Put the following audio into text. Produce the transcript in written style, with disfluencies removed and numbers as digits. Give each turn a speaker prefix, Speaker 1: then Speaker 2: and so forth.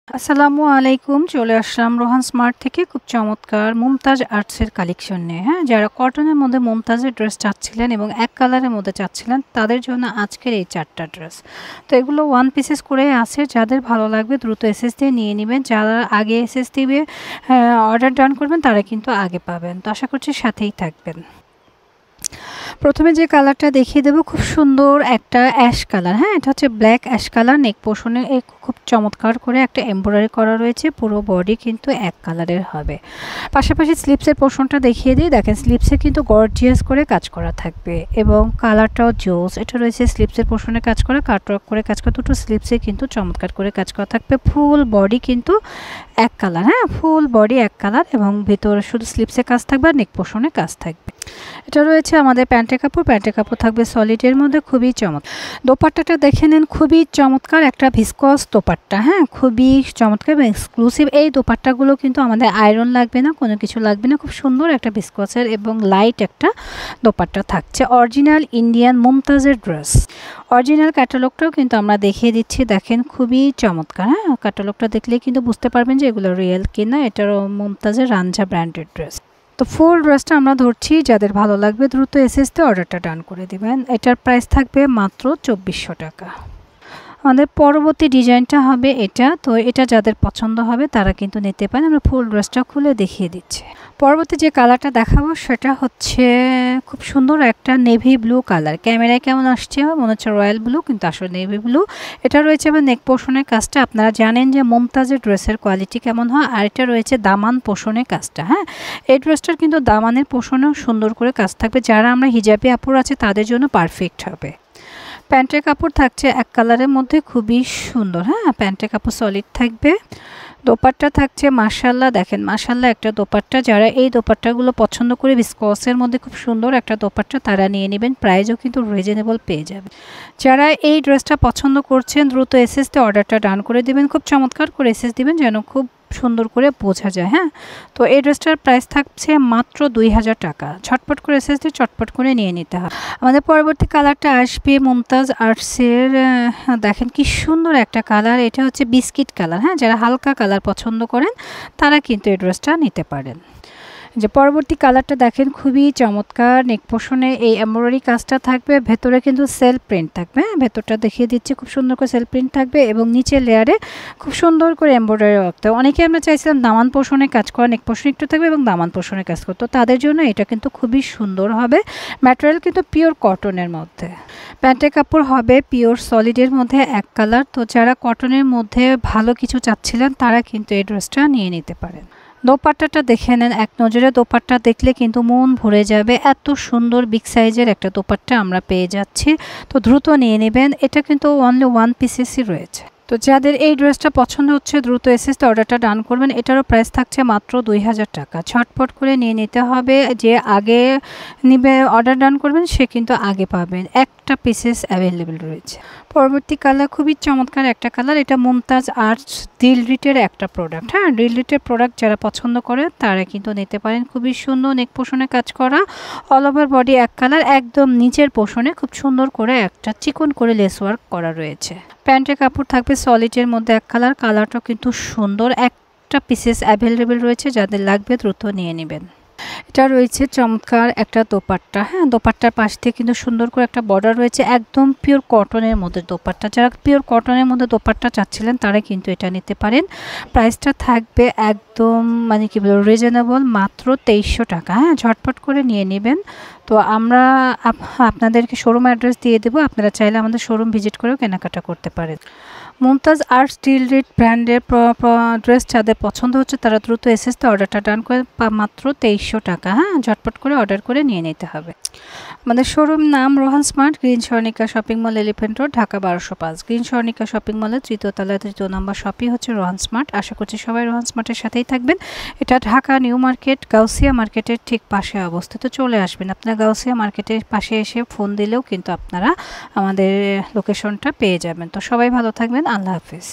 Speaker 1: আসসালামু আলাইকুম। চলে আসলাম রোহান স্মার্ট থেকে খুব চমৎকার মুমতাজ আর্টসের কালেকশন নিয়ে। হ্যাঁ, যারা কটনের মধ্যে মুমতাজের ড্রেস চাচ্ছিলেন এবং এক কালারের মধ্যে চাচ্ছিলেন তাদের জন্য আজকের এই 4টা ড্রেস। তো এগুলো ওয়ান পিসেস করে আছে, যাদের ভালো লাগবে দ্রুত এসএস দিয়ে নিয়ে নেবেন। যারা আগে এসএস দিয়ে অর্ডার ডান করবেন তারা কিন্তু আগে পাবেন। তো আশা করছি সাথেই থাকবেন। প্রথমে যে কালারটা দেখিয়ে দেবো খুব সুন্দর একটা অ্যাশ কালার। হ্যাঁ, এটা হচ্ছে ব্ল্যাক অ্যাশ কালার। নেক পোর্শনে খুব চমৎকার করে একটা এমব্রয়ডারি করা রয়েছে। পুরো বডি কিন্তু এক কালারের হবে। পাশাপাশি স্লিপসের পোর্শনটা দেখিয়ে দিই। দেখেন স্লিপসে কিন্তু গর্জিয়াস করে কাজ করা থাকবে এবং কালারটাও জোস। এটা রয়েছে স্লিপসের পোর্শনে কাজ করা, কাটওয়ার্ক করে কাজ করা। দুটো স্লিপসে কিন্তু চমৎকার করে কাজ করা থাকবে। ফুল বডি কিন্তু এক কালার। হ্যাঁ, ফুল বডি এক কালার এবং ভিতরে শুধু স্লিপসে কাজ থাকবে আর নেক পোর্শনে কাজ থাকবে। এটা রয়েছে আমাদের প্যান্টের কাপড় থাকবে সলিডের মধ্যে, খুবই চমৎকার। দোপাট্টাটা দেখে নেন, খুবই চমৎকার একটা ভিসকস দোপাট্টা। হ্যাঁ, খুবই চমৎকার এবং এক্সক্লুসিভ। এই দোপাট্টাগুলো কিন্তু আমাদের আয়রন লাগবে না, কোনো কিছু লাগবে না। খুব সুন্দর একটা ভিসকসের এবং লাইট একটা দোপাট্টা থাকছে। অরিজিনাল ইন্ডিয়ান মুমতাজের ড্রেস। অরিজিনাল ক্যাটালগটাও কিন্তু আমরা দেখিয়ে দিচ্ছি। দেখেন খুবই চমৎকার। হ্যাঁ, ক্যাটালগটা দেখলেই কিন্তু বুঝতে পারবেন যে এগুলো রিয়েল কিনা। এটারও মুমতাজের রাঞ্জা ব্র্যান্ডেড ড্রেস। তো ফুল ড্রেসটা আমরা ধরছি, যাদের ভালো লাগবে দ্রুত এসএসতে অর্ডারটা ডান করে দিবেন। এটার প্রাইস থাকবে মাত্র 2400 টাকা। আমাদের পরবর্তী ডিজাইনটা হবে এটা। তো এটা যাদের পছন্দ হবে তারা কিন্তু নিতে পারেন। আমরা ফুল ড্রেসটা খুলে দেখিয়ে দিচ্ছি। পরবর্তী যে কালারটা দেখাবো সেটা হচ্ছে খুব সুন্দর একটা নেভি ব্লু কালার। ক্যামেরায় কেমন আসছে মনে হচ্ছে রয়্যাল ব্লু, কিন্তু আসলে নেভি ব্লু। এটা রয়েছে আবার নেক পোর্শনের কাজটা। আপনারা জানেন যে মুমতাজের ড্রেসের কোয়ালিটি কেমন হয়। আর এটা রয়েছে দামান পোর্শনের কাজটা। হ্যাঁ, এই ড্রেসটার কিন্তু দামানের পোর্শনেও সুন্দর করে কাজ থাকবে। যারা আমরা হিজাবি আপুর আছে তাদের জন্য পারফেক্ট হবে। প্যান্টের কাপড় থাকছে এক কালারের মধ্যে, খুবই সুন্দর। হ্যাঁ, প্যান্টের কাপড় সলিড থাকবে। দোপাট্টা থাকছে মাশাআল্লাহ। দেখেন মাশাআল্লাহ একটা দোপাট্টা। যারা এই দোপাট্টাগুলো পছন্দ করে ভিসকসের মধ্যে খুব সুন্দর একটা দোপাট্টা তারা নিয়ে নেবেন। প্রাইসও কিন্তু রিজনেবল পেয়ে যাবেন। যারা এই ড্রেসটা পছন্দ করছেন দ্রুত এসএসতে অর্ডারটা ডান করে দিবেন। খুব চমৎকার করে এসএস দিবেন যেন খুব সুন্দর করে বোঝা যায়। হ্যাঁ, তো এই ড্রেসটার প্রাইস থাকছে মাত্র 2000 টাকা। ঝটপট করে এসএস দিয়ে চটপট করে নিয়ে নিতে হবে। আমাদের পরবর্তী কালারটা আসবে মুমতাজ আর্টসের। দেখেন কি সুন্দর একটা কালার। এটা হচ্ছে বিস্কিট কালার। হ্যাঁ, যারা হালকা কালার পছন্দ করেন তারা কিন্তু এই ড্রেসটা নিতে পারেন। যে পরবর্তী কালারটা দেখেন খুবই চমৎকার। নেক পোর্শনে এই এমব্রয়ডারি কাজটা থাকবে, ভেতরে কিন্তু সেলফ প্রিন্ট থাকবে। হ্যাঁ, ভেতরটা দেখিয়ে দিচ্ছি, খুব সুন্দর করে সেলফ প্রিন্ট থাকবে এবং নিচের লেয়ারে খুব সুন্দর করে এমব্রয়ডারি রাখতে হবে। অনেকে আমরা চাইছিলাম দামান পোর্শনে কাজ করা, নেক পোর্শনে একটু থাকবে এবং দামান পোর্শনে কাজ করতো, তাদের জন্য এটা কিন্তু খুবই সুন্দর হবে। ম্যাটেরিয়াল কিন্তু পিওর কটনের মধ্যে। প্যান্টের কাপড় হবে পিওর সলিডের মধ্যে এক কালার। তো যারা কটনের মধ্যে ভালো কিছু চাচ্ছিলেন তারা কিন্তু এই ড্রেসটা নিয়ে নিতে পারেন। দোপাট্টাটা দেখে নেন, এক নজরে দোপাট্টা দেখলে কিন্তু মন ভরে যাবে। এত সুন্দর বিগ সাইজের একটা দোপাট্টা আমরা পেয়ে যাচ্ছি। তো দ্রুত নিয়ে নেবেন। এটা কিন্তু অনলি ওয়ান পিসেসই রয়েছে। তো যাদের এই ড্রেসটা পছন্দ হচ্ছে দ্রুত এসএসতে অর্ডারটা ডান করবেন। এটারও প্রাইস থাকছে মাত্র 2000 টাকা। ঝটপট করে নিয়ে নিতে হবে। যে আগে নিবে অর্ডার ডান করবেন সে কিন্তু আগে পাবেন। একটা পিসেস অ্যাভেলেবেল রয়েছে। পরবর্তী কালার খুবই চমৎকার একটা কালার। এটা মুমতাজ আর্টস দিলরিটের একটা প্রোডাক্ট। হ্যাঁ, দিলরিটের প্রোডাক্ট যারা পছন্দ করে তারা কিন্তু নিতে পারেন। খুবই সুন্দর নেক পোর্শনে কাজ করা, অল ওভার বডি এক কালার। একদম নিচের পোর্শনে খুব সুন্দর করে একটা চিকন করে লেস ওয়ার্ক করা রয়েছে। প্যান্টের কাপড় থাকবে সলিডের মধ্যে এক কালার। কালারটাও কিন্তু সুন্দর। একটা পিসেস অ্যাভেলেবেল রয়েছে, যাদের লাগবে দ্রুত নিয়ে নেবেন। এটা রয়েছে চমৎকার একটা দোপাট্টা। হ্যাঁ, দোপাট্টার পাশ থেকে কিন্তু সুন্দর করে একটা বর্ডার রয়েছে। একদম পিওর কটনের মধ্যে দোপাট্টা। যারা পিওর কটনের মধ্যে দোপাট্টা চাচ্ছিলেন তারা কিন্তু এটা নিতে পারেন। প্রাইসটা থাকবে একদম মানে কি বলবো রিজনেবল, মাত্র 2300 টাকা। হ্যাঁ, ঝটপট করে নিয়ে নেবেন। তো আমরা আপনাদেরকে শোরুম অ্যাড্রেস দিয়ে দেবো, আপনারা চাইলে আমাদের শোরুম ভিজিট করেও কেনাকাটা করতে পারেন। মুমতাজ আর্টস দিলরিট ব্র্যান্ডের ড্রেস যাদের পছন্দ হচ্ছে তারা দ্রুত এসএসতে অর্ডারটা ডান করে মাত্র 2300 টাকা। হ্যাঁ, ঝটপট করে অর্ডার করে নিয়ে নিতে হবে। আমাদের শোরুম নাম Rohan smart, green Swarnika shopping mall, elephant road, Dhaka 1205। Green Swarnika shopping মলের 3য় তলায় 3 নম্বর শপই হচ্ছে রোহান স্মার্ট। আশা করছি সবাই রোহান স্মার্টের সাথেই থাকবেন। এটা ঢাকা নিউ মার্কেট গাউসিয়া মার্কেটের ঠিক পাশে অবস্থিত। চলে আসবেন আপনারা গাউসিয়া মার্কেটের পাশে এসে ফোন দিলেও কিন্তু আপনারা আমাদের লোকেশনটা পেয়ে যাবেন। তো সবাই ভালো থাকবেন। আল্লাহ হাফিজ।